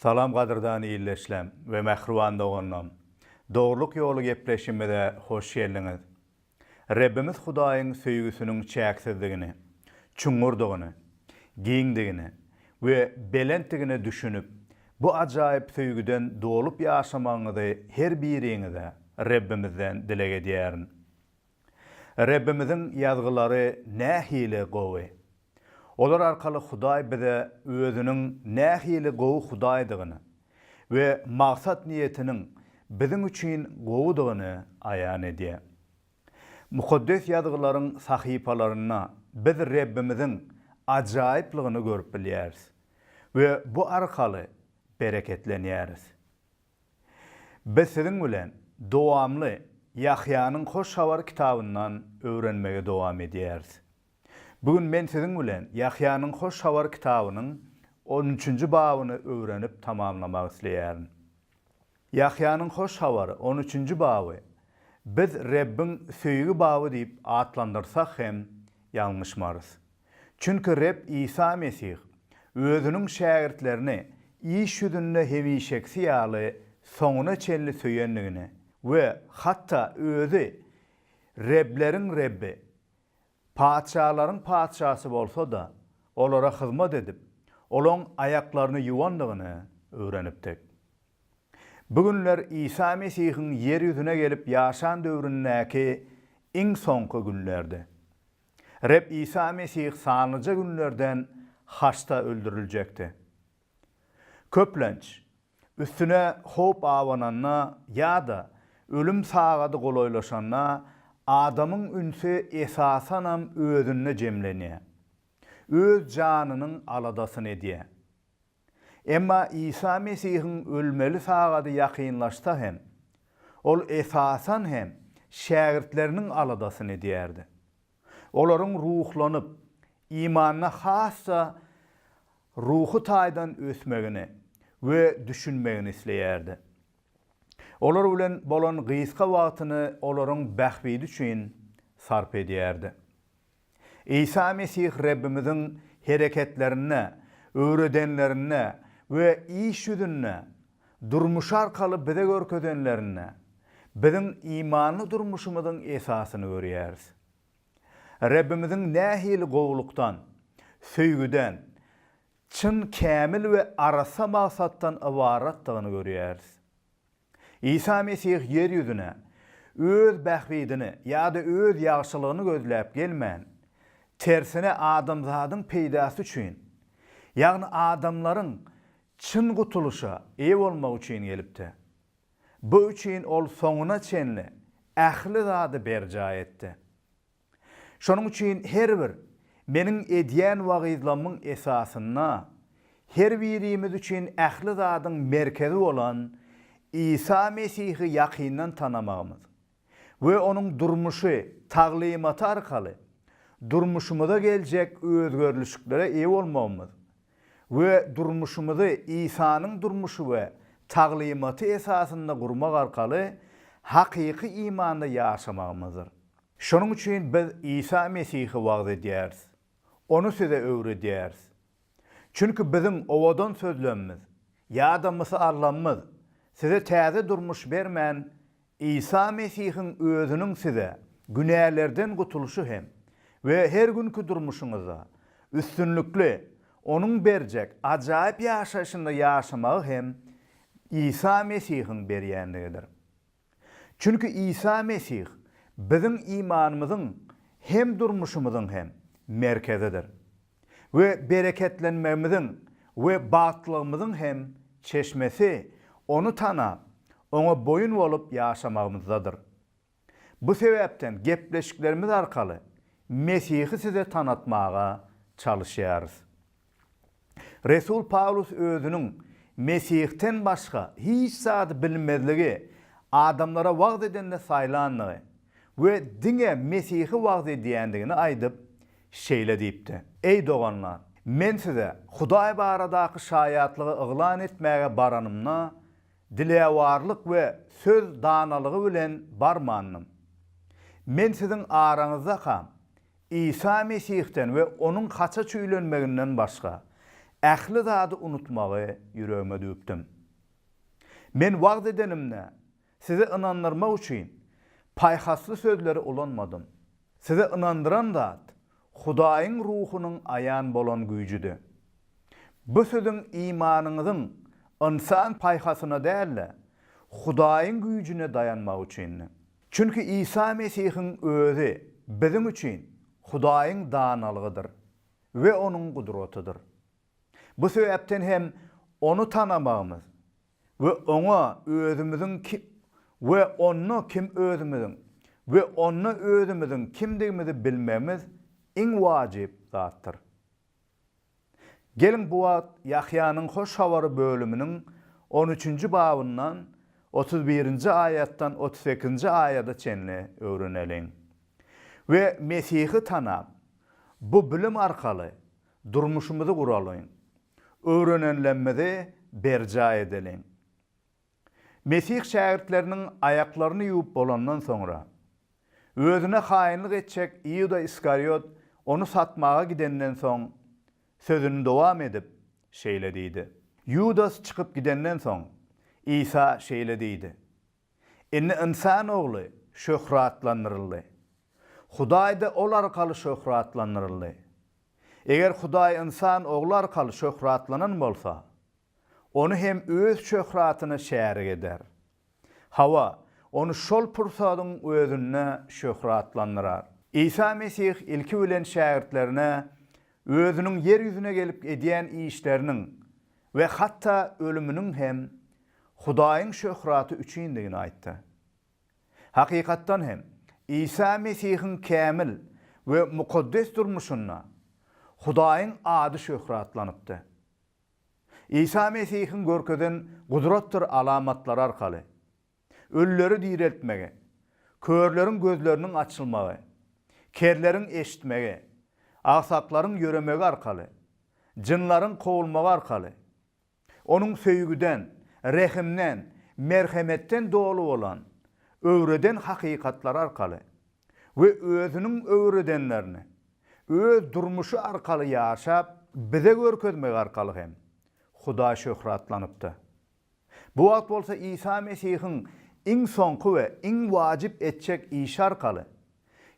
Salam gadyrdan iyleşlem we mehruwan doganlam. Doğruluk ýolu gepleşimede hoş geldiňiz. Rabbimiz Hudaýyň söýgüsiniň çäksizdigini, çuňurdygyny, giňdigini we belentdigini düşünüp, bu ajaýyp söýgüden dolup ýaşamaňyzy her biriňize Rabbimizden dilek edýärin. Rabbimiziň ýazgylary nähili gowy. Olar arkaly Hudaý bize özüniň nähili gowy Hudaýdygyny we maksat niýetiniň biziň üçin gowudygyny aýan edýär. Mukaddes ýazgylaryň sahypalaryna biz Rabbimiziň ajaýyplygyny görüp bilýäris we bu arkaly bereketlenýäris. Biz siziň bilen dowamly Ýahýanyň hoş habar kitabyndan öwrenmege dowam edýäris. Bugün men siziň bilen Ýahýanyň hoş habar kitabynyň 13-nji babyny öwrenip tamamlamak isleýärin. Ýahýanyň hoş habary 13-nji baby biz Rabbiň söýgü baby diýip atlandyrsak hem ýalňyşmarys. Çünki Rabb İsa Mesih özüniň şägirdlerini iş ýüzünde hemişeksi ýaly soňuna çenli söýenligini we hatta özü Rableriň Rabbi, paçalaryň paçasy bolsa da olara hyzmat edip, olaň aýaklaryny ýuwandygyny öwrenipdik. Bugünler İsa Mesihiň yer ýüzüne gelip ýaşan döwründäki iň soňky günlerde. Rab İsa Mesih sanlyca günlerden haçta öldüriljekdi. Köplenç üstüne hop awananna ýa-da ölüm sagady golaýlaşanna adamyň ünsi esasanam özüne jemlenýär. Öz janynyň aladasyny edýär. Emma İsa Mesihiň ölmeli sagady ýakynlaşsa hem, ol esasan hem şägirdleriniň aladasyny edýärdi. Olaryň ruhlanyp, imanyna hassa ruhu taýdan ösmegini we düşünmegini isleýärdi. Olar bilen bolan gysga wagtyny olaryň bähbidi üçin sarp edýärdi. İsa Mesih Rabbimiziň hereketlerine, öwredenlerine we iş ýüzüne, durmuş arkaly bize görkedenlerine, biziň imanly durmuşymyzyň esasyny görýäris. Rabbimiziň nähili gowlukdan, söýgüden, çyn kämil we arasa maksatdan ibaratdygyny görýäris. İsa Mesih yer ýüzüne öz bähbidini ýa-da öz ýagşylygyny gözläp gelmän, tersine adamzadyň peýdasy üçin, ýagny adamlaryň çyn gutuluşa eýe bolmak üçin gelipdi. Bu üçin ol soňuna çenli ähli zady berja etdi. Şonuň üçin her bir meniň edýän wagyzlamyň esasyna, her birimiz üçin ähli zadyň merkezi bolan İsa Mesih'i ýakyndan tanamagymyz we onuň durmuşy, taglimaty arkaly durmuşymyza geljek özgörlüşliklere eýe bolmagymyz we durmuşymyzy İsa'nyň durmuşy we taglimaty esasynda gurmak arkaly hakyky imanda ýaşamagymyzdyr. Şonuň üçin biz İsa Mesih'i wagt edýäris. Onu size öwredýäris. Çünki biziň owadan sözlenimiz ýa-da mysalanmyz size täze durmuş bermän İsa Mesihiň özüniň size günälerden gutuluşy hem we her günkü durmuşuňyza üstünlükli onuň berjek ajaýyp ýaşaşynda ýaşamagy hem İsa Mesihiň berýändigidir. Çünki İsa Mesih biziň imanymyzyň hem durmuşymyzyň hem merkezidir. We bereketlenmemiziň we batlygymyzyň hem çeşmesi onu tanap, ona boyun bolup ýaşamagymyzdadyr. Bu sebäpden gepleşiklerimiz arkaly Mesih'i size tanatmaga çalışýarys. Resul Paulus özüniň Mesih'ten başga hiç zady bilmezligi adamlara wagt edende saýlanlygy we diňe Mesih'i wagt edýändigini aýdyp şeýle diýipdi. Ey doganlar, men size Hudaý baradaky şaýatlygy yglan etmäge baranymna dilewarlyk we söz danalygy bilen barmannym. Men siziň araňyzda ham İsa Mesih'ten we onuň haça çüýlenmeginden başga ähli zady unutmagy yüreğime düpdim. Men wagt edenimne size inandırmak üçin paýhasly sözleri ulanmadım. Size inandıran zat Hudaýyň ruhunyň aýan bolan güýjüdi. Bu sözüň imanyňyzyň insan paýhasyna däl, Hudaýyň güýjüne dayanmak üçin. Çünki İsa Mesihiň özi bizim üçin Hudaýyň danalygydyr we onuň gudratydyr. Bu sebäpden hem onu tanamagymyz we oňa özümiziň we onu kim özümiziň we onu özümiziň kimdigimizi bilmemiz iň wajyp zatdyr. Gelin bu wagt Yahyanyň hoş hawary bölüminiň 13-nji babyndan 31-nji ayatdan 38-nji ayada çenli öwrenelim. Ve Mesihi tanap, bu bilim arkaly durmuşumuzy guralyň. Öwrenenlemede berja edelim. Mesih şägirdleriniň ayaklaryny ýuwup bolandan soňra özüne haýynlyk etjek Ýuda Iskariot onu satmaga gidenden soň sözüni dowam edip şeýle diýdi. Ýudas çykyp gidenden soň İsa şeýle diýdi. Indi insan ogly şöhratlanyrly. Hudaýda ol arkaly şöhratlanyrly. Eger Hudaý insan ogly arkaly şöhratlanan bolsa, onu hem öz şöhratyny şärik eder. Hawa onu şol pursadyň özüne şöhratlandyrar. İsa Mesih ilki bilen şägirdlerine özüniň yer ýüzüne gelip edýän işleriniň we hatda ölüminiň hem Hudaýyň şöhraty üçindigini aýtdy. Hakykatdan hem İsa Mesihiň kämil we mukaddes durmuşuna Hudaýyň ady şöhratlanypdy. İsa Mesihiň görkeden gudratdyr alamatlary arkaly ölüleri diriltmege, körleriň gözleriniň açylmagy, kerleriň eşitmege, agsaklaryň ýöremegi arkaly, jynlaryň kowulmagy arkaly, onuň söýgüden, rehimden, merhemetten dolu olan öwreden hakykatlar arkaly we özüniň öwredenlerini öz durmuşy arkaly ýaşap bize görkezmegi arkaly hem Hudaý şöhratlanypdy. Bu wagt bolsa İsa Mesihiň iň soňky we iň wajyp etjek iş arkaly,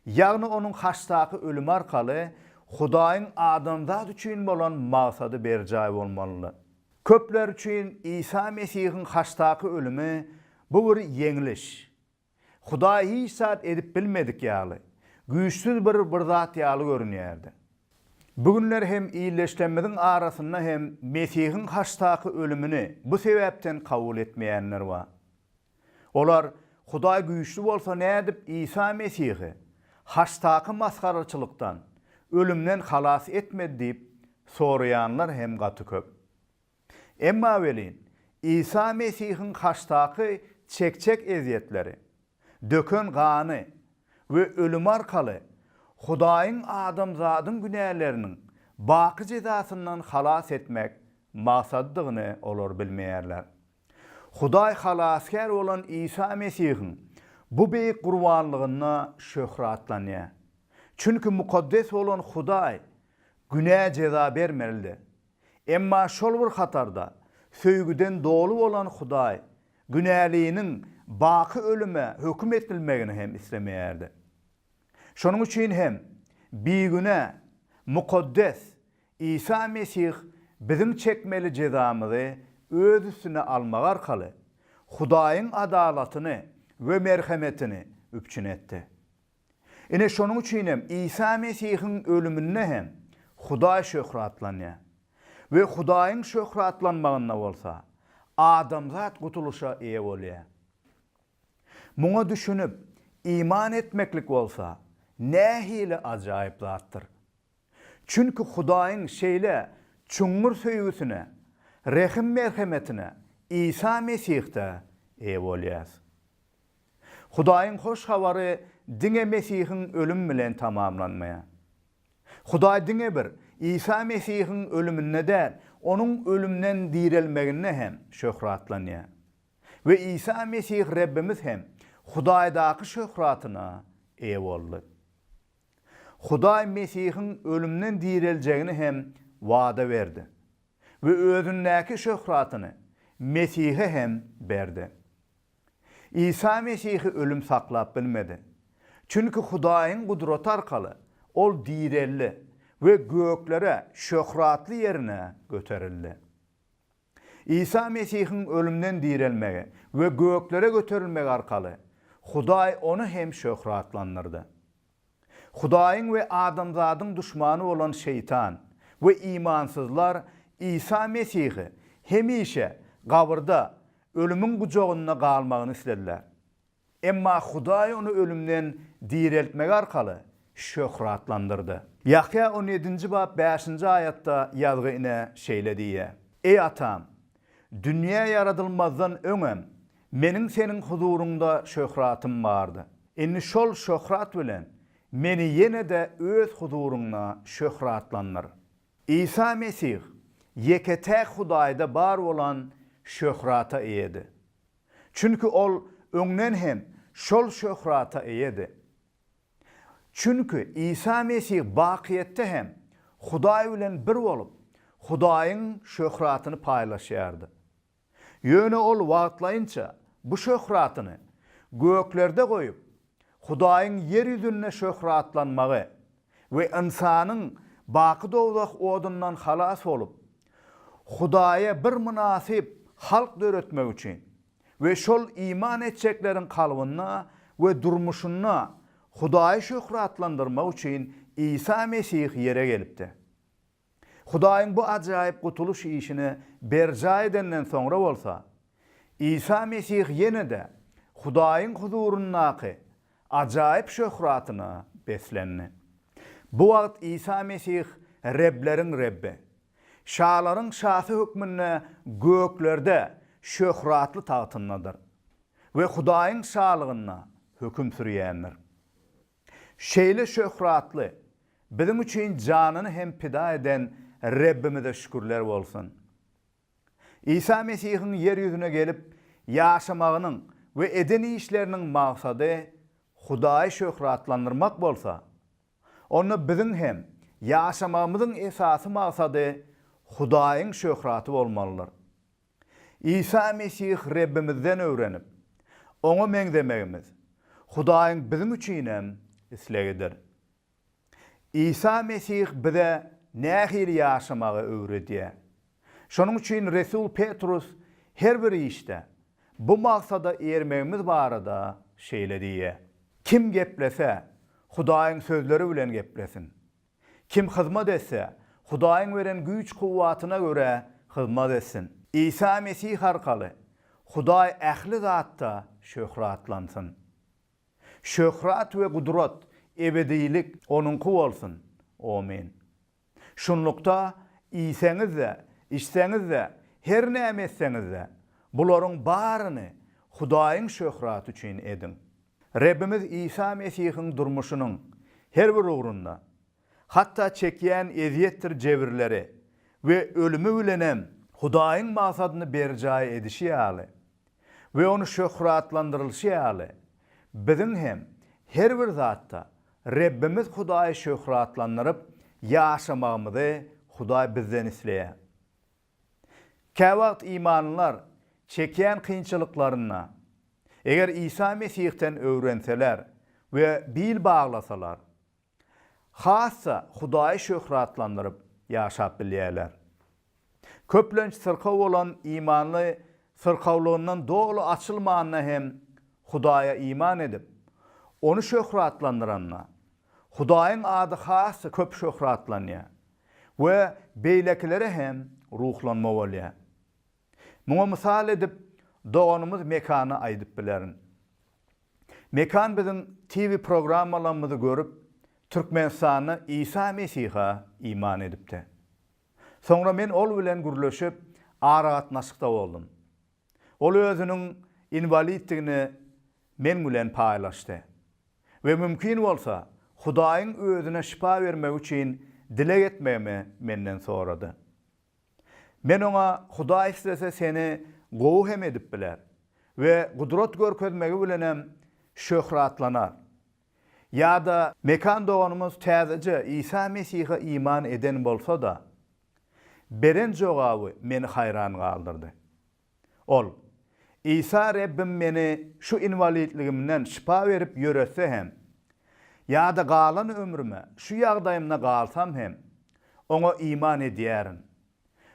ýagny onuň haçdaky ölüm arkaly Hudaýyň adamzat üçin bolan maksady berjaý bolmaly. Köpler üçin İsa Mesihiň haçdaky ölümi bu bir yeňiliş. Hudaý hiç zat edip bilmedik ýaly, güýçsüz bir zat ýaly görünýärdi. Bugünler hem iyileşlenmediň arasynda hem Mesihiň haçdaky ölümini bu sebäpden kabul etmeýänler bar. Olar Hudaý güýçlü bolsa nädip İsa Mesihi haçdaky maskarçylykdan, ölümden halas etmedi diýip soraýanlar hem gaty köp. Emma welin İsa Mesihiň haçdaky çekçek eziýetleri, dökön gany we ölüm arkaly Hudaýyň adamzadyň günäleriniň baky jezasyndan halas etmek maksadydygyny olar bilmeýärler. Hudaý halaskär bolan İsa Mesihiň bu beýik gurbanlygyna şöhratlanýar. Çünki mukaddes bolan Hudaý günä jeza bermeli. Emma şol bir hatarda söýgüden dolu bolan Hudaý günäliniň baky ölüme höküm etilmegini hem islemeýärdi. Şonuň üçin hem biýgüne mukaddes İsa Mesih biziň çekmeli jezamyzy öz üstüne almak arkaly Hudaýyň adalatyny we merhemetini üpçün etdi. Ine şonuň üçin hem İsa Mesihiň ölümine hem Hudaý şöhratlanýar. Ve Hudaýyň şöhratlanmagyna bolsa adamzat gutuluşa eýe bolýar. Muňa düşünüp iman etmeklik bolsa nähili ajaýyp zatdyr. Çünki Hudaýyň şeýle çuňur söýgüsine, rehim merhemetine İsa Mesihde eýe bolýar. Hudaýyň hoş hawary diňe Mesihiň ölüm bilen tamamlanmaýar. Hudaý diňe bir İsa Mesihiň ölümine däl, onuň ölümden dirilmegine hem şöhratlanýar. Ve İsa Mesih Rabbimiz hem Hudaýdaky şöhratyna eýe boldy. Hudaý Mesihiň ölümden diriljegini hem wada berdi. ve özündäki şöhratyny Mesihe hem berdi. İsa Mesihi ölüm saklap bilmedi. Çünkü Hudaýyň gudraty arkaly ol direlli ve göklere şöhratly yerine göterildi. İsa Mesihiň ölümden direlmegi ve göklere göterilmegi arkaly Hudaý onu hem şöhratlandyrdy. Hudaýyň we adamzadyň düşmany bolan şeytan ve imansızlar İsa Mesihi hemişe gabrda ölümün gujogyna galmagyny istediler. Emma Hudaý onu ölümden direltmegi arkaly şöhratlandyrdy. Yahya 17. bab 5. ayatda ýazgyna şeýle diýe: Ey atam, dünýä yaradylmazdan öňem meniň seniň huzurunda şöhratym bardy. Indi şol şöhrat bilen meni ýene-de öz huzuruna şöhratlandyr. İsa Mesih ýeketäk Hudaýda bar bolan şöhrata eýedi. Çünkü ol öňden hem şol şöhrata eýedi. Çünkü İsa Mesih bakiýetde hem Hudaý bilen bir bolup Hudaýyň şöhratyny paýlaşýardy. Ýöne ol wagtlaýynça bu şöhratyny göklerde goýup Hudaýyň yer ýüzüne şöhratlanmagy we insanyň baky dowdak odundan halas bolup Hudaýa bir münasip halk döretmek üçin we şol iman etjekleriň kalbyna we durmuşyna Hudaýy şöhratlandyrmak üçin İsa Mesih ýere gelipdi. Hudaýyň bu ajaýyp gutuluş işini berja edenden soňra bolsa, İsa Mesih ýene-de Hudaýyň huzurundaky ajaýyp şöhratyna beslenni. Bu wagt İsa Mesih Rebleriň Rebbi, şalaryň şahy hükmüne göklerde şöhratly tagtyndadyr we Hudaýyň şalygyna höküm sürýändir. Şeýle şöhratly, bizim üçin janyny hem pida eden Rebbimize şükürler bolsun. İsa Mesihiň yer ýüzüne gelip ýaşamagynyň we edeni işleriniň maksady Hudaýy şöhratlandyrmak bolsa, onu bizim hem ýaşamamyzyň esasy maksady Hudaýyň şöhraty bolmalydyr. İsa Mesih Rebbimizden öwrenip, oňa meňzemegimiz Hudaýyň bizim üçin hem islegidir. İsa Mesih bize nähili ýaşamagy öwredýär. Şonuň üçin Resul Petrus her bir işte bu maksada ermegimiz barada şeýle diýe: Kim geplese Hudaýyň sözleri bilen geplesin. Kim hyzmat etse Hudaýyň beren güýç kuwwatyna göre hyzmat etsin. İsa Mesih arkaly Hudaý ähli zatda şöhratlansyn. Şöhrat we gudrat, ebedilik onuňky bolsun. Amin. Şunlukda iýseňizde, içseňizde, her näme etseňizde bularyň baryny Hudaýyň şöhraty üçin edin. Rebbimiz İsa Mesihiň durmuşynyň her bir ugrunda, hatta çekýän eziýetdir jebirleri we ölümi bilenem Hudaýyň maksadyny berjaý edişi ýaly we onu şöhratlandyrylşy ýaly bizim hem her bir zatda Rebbimiz Hudaýy şöhratlandyryp ýaşamagymyzy Hudaý bizden isleýär. Käwagt imanlylar çekýän kynçylyklaryna eger İsa Mesihden öwrenseler we bil baglasalar, hassa Hudaýy şöhratlandyryp ýaşap bilýärler. Köplenç sırkaw bolan imanly sırkawlygyndan dolu açylmanyna hem Hudaýa iman edip onu şöhratlandyranna Hudaýyň ady hassa köp şöhratlanýar we beýlekilere hem ruhlanma bolýar. Muňa mysal edip doganymyz mekany aýdyp bilerin. Mekan biziň TV programmalarymyzy görüp Türkmenistany İsa Mesih'a iman edipdi. Soňra men ol bilen gürleşip aragatnaşykda boldum. Ol özüniň invalidligini men bilen paýlaşdy. We mümkin bolsa Hudaýyň özüne şifa bermek üçin dilek etmegimi menden sorady. Men oňa Hudaý istese seni gowy hem edip biler we gudrat görkezmegi bilenem şöhratlanar. Ýa-da mekan doganymyz täzeje İsa Mesih'e iman eden bolsa da beren jogaby meni hayran galdyrdy. Ol, İsa Rabbim meni şu invalidligimden şifa verip ýöretse hem, ýa-da galan ömrüme şu ýagdaýymda galsam hem, oňa iman edýärin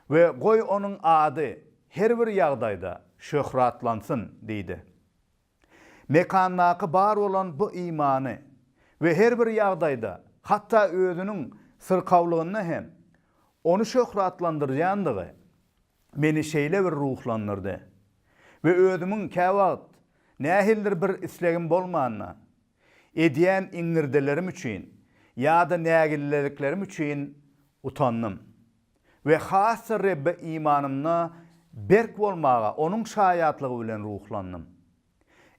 we goý onuň ady her bir ýagdaýda şöhratlansyn diýdi. Mekannaky bar bolan bu imany we her bir ýagdaýda hatda özüniň sırkawlygyny hem onu şöhratlandyrýandygy meni şeýle bir ruhlandyrdy. Ve özümün käwagt nähildir bir islegim bolmanyna edýän iňirdelerim üçin ýa-da nägilliklerim üçin utandym. Ve hassa Rebbe imanymna berk bolmaga onuň şaýatlygy bilen ruhlandym.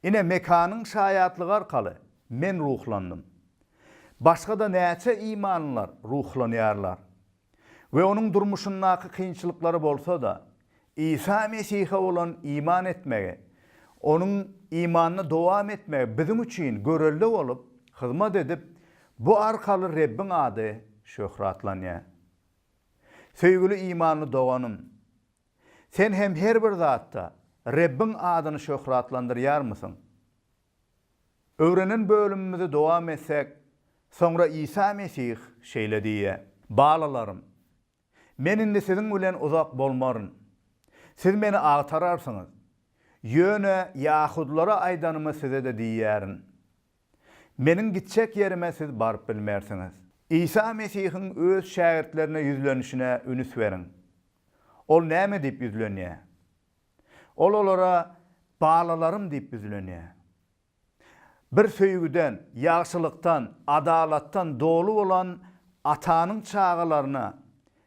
Ine mekanyň şaýatlygy arkaly men ruhlandym. Başga da näçe imanlar ruhlanýarlar. Ve onuň durmuşyndaky kynçylyklary bolsa da İsa Mesih'e olan iman etmege, onun imanını dowam etmege bizim üçin görelli olup, hizmet edip, bu arkaly Rabbin ady şöhratlanýar. Söýgüli imanly doganym, sen hem her bir zatda Rabbin adyny şöhratlandyrýarmysyň? Öwrenen bölümimizi dowam etsek, soňra İsa Mesih şeýle diýe: Balalarym, men indi siziň bilen uzak bolmaryn. Siz meni agtararsınız. Ýöne Yahudlara aýdanymy size de diýärin. Meniň gitjek ýerime siz baryp bilmersiňiz. İsa Mesihiň öz şägirdlerine ýüzlenişine ünüs beriň. Ol näme diýip ýüzlenýär? Ol olara balalarym diýip ýüzlenýär. Bir söýgüden, ýagşylykdan, adalatdan dolu bolan atanyň çağalaryna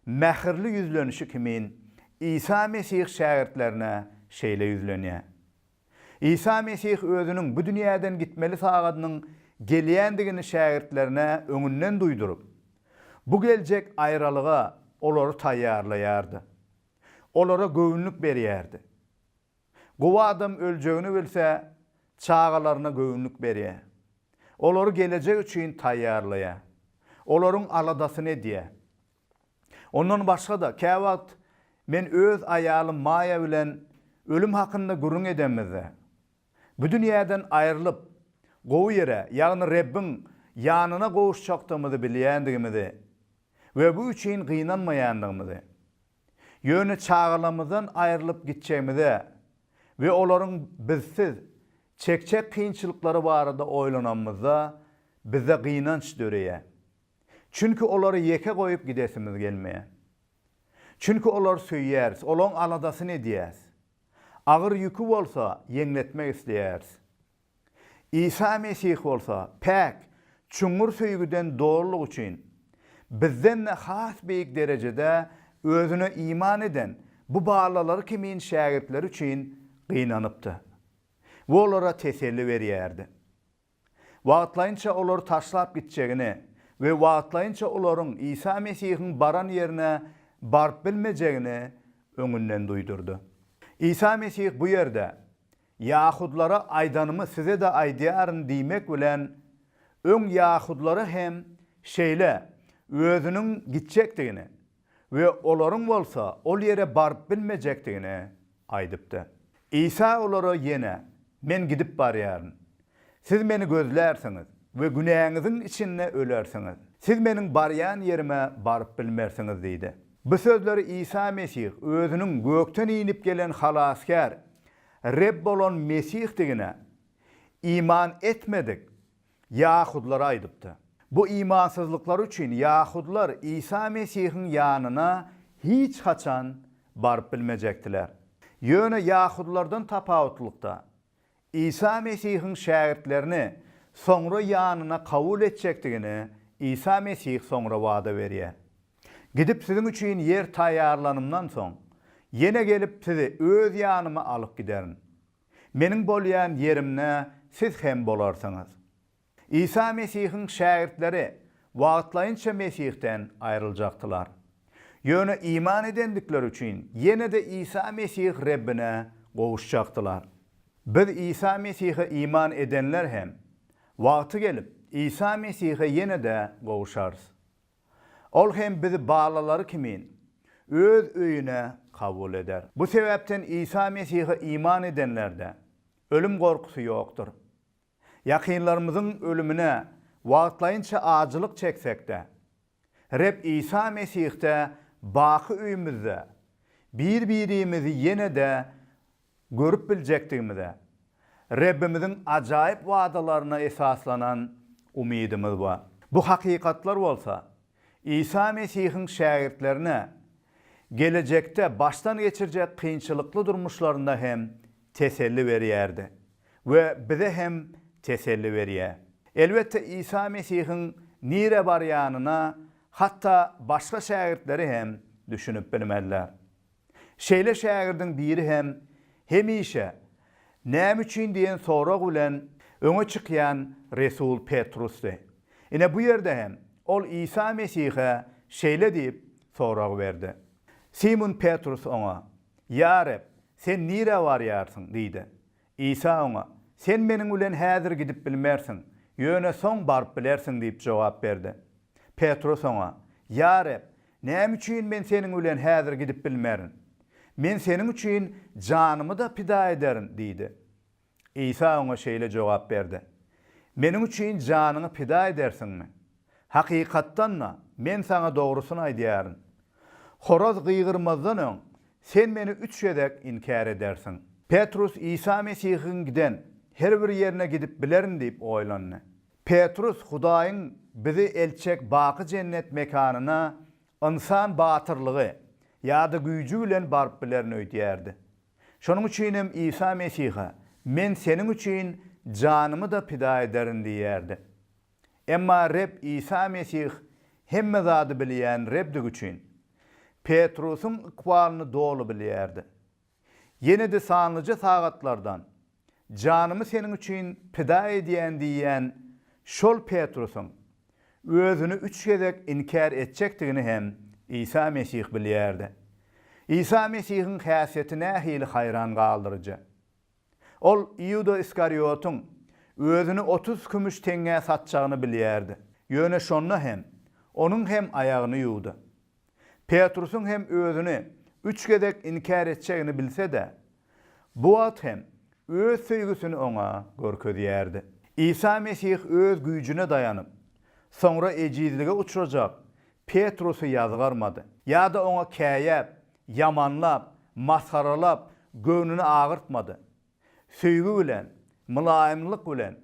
mähirli ýüzlenişi kimin İsa Mesih şägirdlerine şeýle ýüzlenýär. İsa Mesih özüniň bu dünýäden gitmeli sagadynyň gelýändigini şägirdlerine öňünden duýdurup, bu geljek aýralyga olary taýýarlaýardy. Olara göwnlük berýärdi. Gowy adam öljegini bilse, çağalaryna göwnlük berýär. Olary gelecek üçin taýýarlaýar. Olaryň aladasyny edýär. Ondan başga da käwagt men öz ayalym Maya bilen ölüm hakynda gurun edemizde. Bu dünýäden aýrylyp, gowy ýere, ýagny Rabbin ýanyna gowuşjakdygymyzy bilýändigimizi we bu üçin gynanmaýandygymyzy, ýöne çağalamyzdan aýrylyp gitjegimizi we olaryň bizsiz çekçek kynçylyklary barada oýlanamyzda bize gynanç döreýär. Çünki olary ýeke goýup gidesimiz gelmeýär. Çünki olar söýýäris, olaň aladasyny edýäs. Agyr ýükü bolsa ýeňletmek isleýäris. İsa Mesih bolsa päk, çuňur söýgüden doğruluk üçin bizden has beýik derejede özüne iman eden bu balalary kimin şägirdleri üçin gynanypdy. Bu olara teselli berýärdi. Wagtlaýynça olar taşlap gitjegini we wagtlaýynça olaryň İsa Mesihiň baran ýerine barp bilmejegini öňünden duýdurdy. İsa Mesih bu ýerde Yahudlara aýdanymy size de aýdýaryn diýmek bilen öň Yahudlara hem şeýle özüniň gitjekdigini we olaryň bolsa ol ýere barp bilmejekdigini aýdypdy. İsa olara ýene men gidip barýaryn. Siz meni gözlersiňiz we günäňiziň içinde ölersiňiz. Siz meniň barýan ýerime barp bilmersiňiz diýdi. Bu sözleri İsa Mesih özünün gökten inip gelen halaskar, Reb olan Mesih digine iman etmedik Yahudlara aýdypdy. Bu imansızlıklar üçün Yahudlar İsa Mesih'in yanına hiç haçan barıp bilmejekdiler. Ýöne Yahudlardan tapawutlykda İsa Mesih'in şägirdlerini soňra yanına kabul etjekdigini İsa Mesih soňra wada berýär. Gidip sizin üçin yer taýýarlanymdan soň yine gelip sizi öz ýanyma alyp giderin. Meniň bolýan yerimne siz hem bolarsyňyz. İsa Mesih'in şägirdleri wagtlaýynça Mesih'ten aýryljakdylar. Ýöne iman edendikler üçin yine de İsa Mesih Rabbine gowuşjakdylar. Biz İsa Mesih'e iman edenler hem wagty gelip İsa Mesih'e yine de gowuşarys. Ol hem bizi bağlalary kimin öz öyüne kabul eder. Bu sebepten İsa Mesih'e iman edenlerde ölüm korkusu yoktur. Yakınlarımızın ölümüne vaatlayınca acılık çeksek de, Reb İsa Mesih'te bakı öyümüzde bir-birimizi yine de görüp bilecektiğimizde, Rabbimizin acayip vaadalarına esaslanan umidimiz var. Bu hakikatlar olsa, İsa Mesih'in şagirdlerine gelecekte baştan geçirecek kıyınçılıklı durmuşlarında hem teselli veriyerdi. Ve bize hem teselli veriye. Elbette İsa Mesih'in nire baryanına hatta başka şagirdleri hem düşünüp bilmeliler. Şeyle şagirdin biri hem hemişe näme üçin diyen sorak bilen öňe çykýan Resul Petrus'dy. Ine bu yerde hem ol İsa Mesih'e şeyle diýip sorak berdi. Simon Petrus ona, "Ya Rab, sen nire barýarsyň?" diýdi. İsa ona, "Sen meniň bilen häzir gidip bilmersiň, ýöne soň baryp bilersiň" diýip jogap berdi. Petrus ona, "Ya Rab, näme üçin men seniň bilen häzir gidip bilmerin? Men seniň üçin janymy da pida ederim" diýdi. İsa ona şeýle jogap berdi. "Meniň üçin janyny pida edersiňmi? Hakykatdanna men sana dogrusyny aýdýaryn. Horoz gıygırmazdan öň sen meni 3 şedek inkar edersin." Petrus İsa Mesih'in giden her bir yerine gidip bilerin deyip oylandı. Petrus Hudaýyň bizi elçek bakı cennet mekanına insan batırlığı ýa-da güýjü bilen baryp bilerini öýdýärdi. Şonuň üçin hem İsa Mesih'e men seniň üçin janymy da pida ederim diýerdi. Emma Reb İsa Mesih hemme zady bilýän Rebdi üçin Petrusyň ikbalyny dolu bilýärdi. Yine de sanlyca sagatlardan janymy seniň üçin pida edýän diýen şol Petrusyň özüni 3 gezek inkar etjekdigini hem İsa Mesih bilýärdi. İsa Mesih'in häsiýetine hili hayran galdyrjy. Ol Ýuda Iskariyotyň özüni 30 kümüş teňe satjagyny bilýärdi. Ýöne şonda hem onuň hem aýagyny ýuwdy. Petrusyň hem özüni 3 gezek inkar etjegini bilse de, bu at hem öz söýgüsini oňa görkezýärdi. İsa Mesih öz güýjüne dayanyp, soňra ejizlige uçurajak Petrusy ýazgarmady. Ýa-da oňa käýäp, yamanlap, maskaralap, göwnüni agyrtmady. Söýgü bilen, mulaýymlyk bilen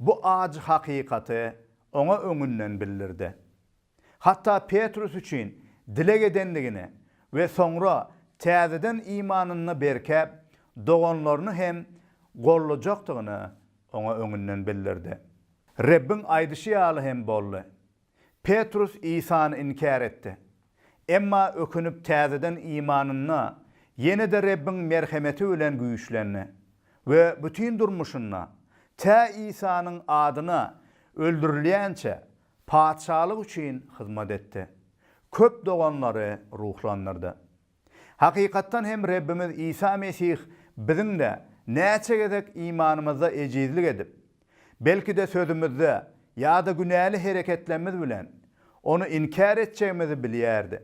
bu acı hakikaty oňa öňünden bildirdi. Hatta Petrus üçin dilek edenligini ve soňra täzeden imanını berkep, doganlaryny hem gollajakdygyny oňa öňünden bildirdi. Rabbin aýdyşy ýaly hem boldy. Petrus İsa'ny inkar etdi. Emma ökünüp täzeden imanına yine de Rabbin merhemeti bilen güýçlenni ve bütün durmuşuna ta İsa'nın adyna öldürilýänçe paçalyk üçin hyzmat etdi. Köp doganlary ruhlandyrdy. Hakykatdan hem Rabbimiz İsa Mesih biziň de näçe gezek imanymyza ejizlik edip, belki de sözümizde ýa-da günäli hereketlerimiz bilen onu inkar etjegimizi bilýärdi.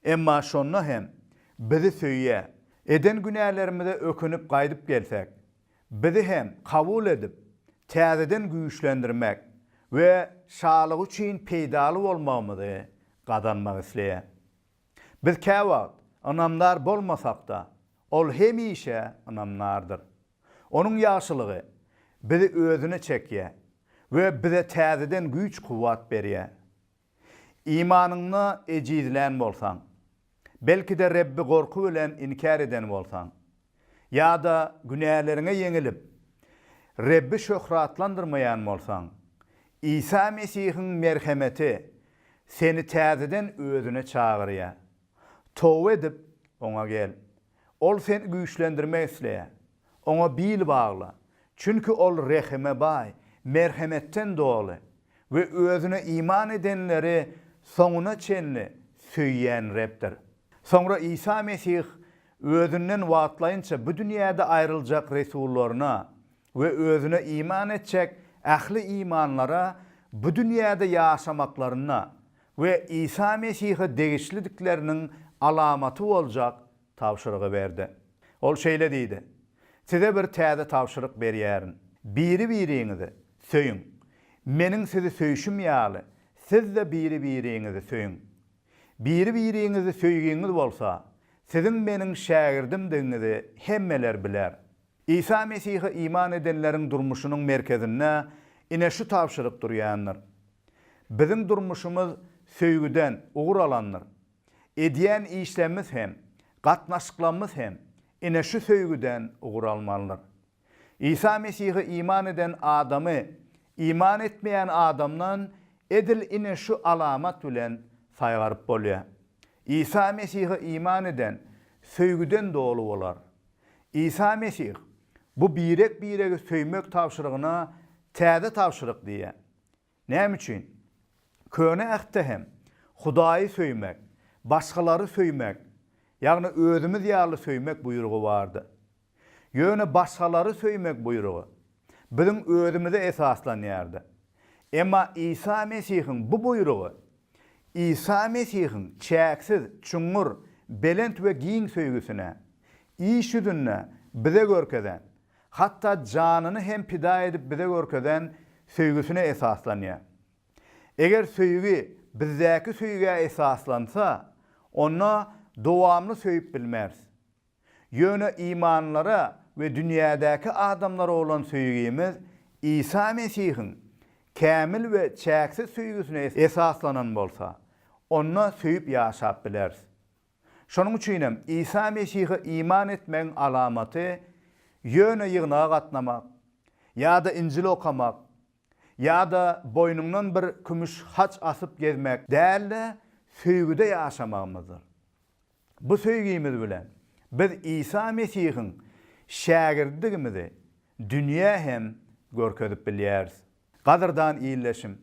Emma şonda hem bizi söýýä, eden günälerimize ökünüp gaýdyp gelsek, bizi hem kabul edip, täzeden güýçlendirmek we şalyk üçin peýdaly bolmagymyzy gazanmak isleýär. Biz käwagt anamlar bolmasak da, ol hemişe anamlardır. Onuň ýaşylygy bizi özüne çekýär we bize täzeden güýç kuwat berýär. İmanyňy ejizlen bolsaň, belki de Rabbi gorku bilen inkar eden bolsaň, ýa-da günälerine ýeňilip, Rabbi şöhratlandyrmaýan bolsaň, İsa Mesih'in merhemeti seni täzeden özüne çagyrýar. Towba edip oňa gel. Ol seni güýçlendirmek isleýär. Oňa bil bagla. Çünkü ol rehime baý, merhemetten dolu ve özüne iman edenleri soňuna çenli söýýän Rabdir. Soňra İsa Mesih özünden wagtlaýynça bu dünýäde aýryljak resullaryna ve özüne iman etjek ähli imanlara bu dünýäde ýaşamaklaryna ve İsa Mesih'e degişliliklerinin alamatı olacak tavşırığı berdi. Ol şeýle diýdi: "Size bir täze tavşyryk berýärin. Biri-biriňizi söýün. Meniň sizi söýüşüm ýaly, siz de biri-biriňizi söýün. Biri-biriňizi söýgeniz bolsa, sizin meniň şägirdim hemmeler biler." İsa Mesih'e iman edenlerin durmuşunun merkezinde ine şu tavşyryk durýandyr. Bizim durmuşumuz söýgüden ugur alanlar. Ediyen işlemimiz hem, gatnaşyklarymyz hem ine şu söýgüden ugur almalılar. İsa Mesih'e iman eden adamı, iman etmeyen adamdan edil ine şu alamat bilen saýgaryp bolýar. İsa Mesih'e iman eden söýgüden dolu bolar. İsa Mesih bu birek söýmek tavşyrygyna täze tavşyryk diýär. Näme üçin? Köne ähde hem Hudaýy söýmek, başgalary söýmek, ýagny özümiz ýaly söýmek buýrugy bardy. Ýöne başgalary söýmek buýrugy bizim özümize esaslanýardy. Emma İsa Mesihiň bu buýrugy, İsa Mesihiň çäksiz, çuňur, belent we giň söýgüsine, iş ýüzüne bize görkeden, hatta janyny hem pida edip bize görkeden söýgüsine esaslanýar. Eger söýgü bizdäki söýgüge esaslansa, ona dowamly söýüp bilmez. Ýöne imanlara we dünýädäki adamlara olan söýgümiz İsa Mesihiň kämil we çäksiz söýgüsine esaslanan bolsa, ona söýüp ýaşap bileriz. Şonuň üçin hem İsa Mesih'e iman etmeň alamaty ýöne ýygnaga gatnamak, ýa-da Injil okamak, ýa-da boynundan bir kümüş haç asyp gezmek däl-de söýgüde ýaşamagymyzdyr. Bu söýgümiz bilen biz İsa Mesihiň şägirdigimizi dünýä hem görkezip bilýäris. Gadyrdan iýleşim.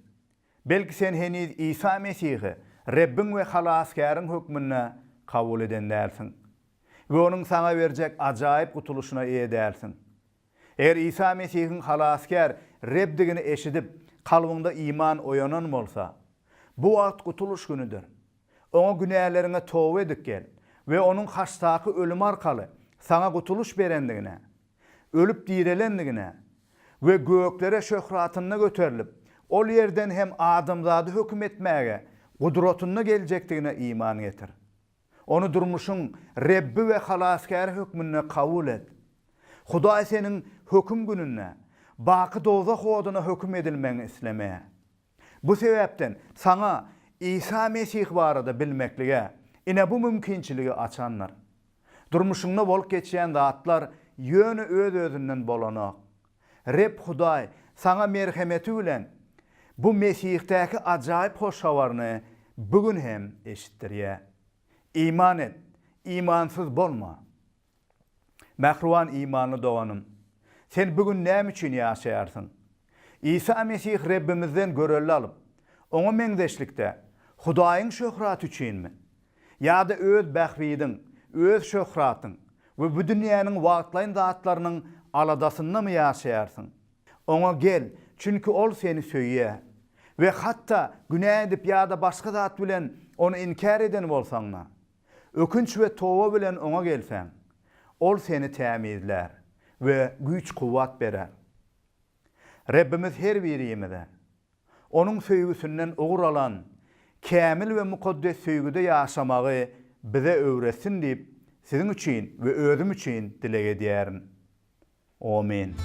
Belki sen heniz İsa Mesih'i Rebbin we halaskaryň hökmüne kabul eden dälsin. We onuň sana berjek ajaýyp gutuluşuna eýe dälsin. Eger İsa Mesihiň halaskar Rebdigini eşidip kalbynda iman oyanan bolsa, bu wagt gutuluş günüdür. Oňa günälerine towba edip gel we onuň haçtaky ölüm arkaly sana gutuluş berendigine, ölüp direlendigine we göklere şöhratyna göterilip ol yerden hem adamzady hökm etmäge gudratyna geljekdigine iman getir. Onu durmuşun Rebbi we halaskary hökmüne kabul et. Hudaý seniň hökm gününe, baky dozak hoduna hökm edilmeňi islemeýär. Bu sebäpden sana İsa Mesih barada bilmeklige, ine bu mümkinçiligi açanlar. Durmuşunda bolup geçýän zatlar ýöne öz-özünden bolanak. Reb Hudaý sana merhemeti bilen bu Mesih'teki ajaýyp hoş habaryny bugün hem eşitdirýär. İman et, imansız bolma. Mähruwan imanly doganım. Sen bugün näme üçin ýaşaýarsyň? İsa Mesih Rebbimizden görelli alyp, oňa meňzeşlikde Hudaýyň şöhraty üçinmi? Ýa-da öz bähwidiň, öz şöhratyň we bu dünýäniň wagtlaýan zatlarynyň aladasynda mı ýaşaýarsyň? Oňa gel, çünki ol seni söýýär. We hatta günä edip ýa-da başga zat bilen onu inkar eden bolsaňla, ökünç we towba bilen oňa gelsäň, ol seni tämizler we güýç kuwwat berer. Rebbimiz her birimize onuň söýgüsünden ugur alan, kämil we mukaddes söýgüde ýaşamagy bize öwretsin diýip siziň üçin we özüm üçin dilek edýärin. Amin.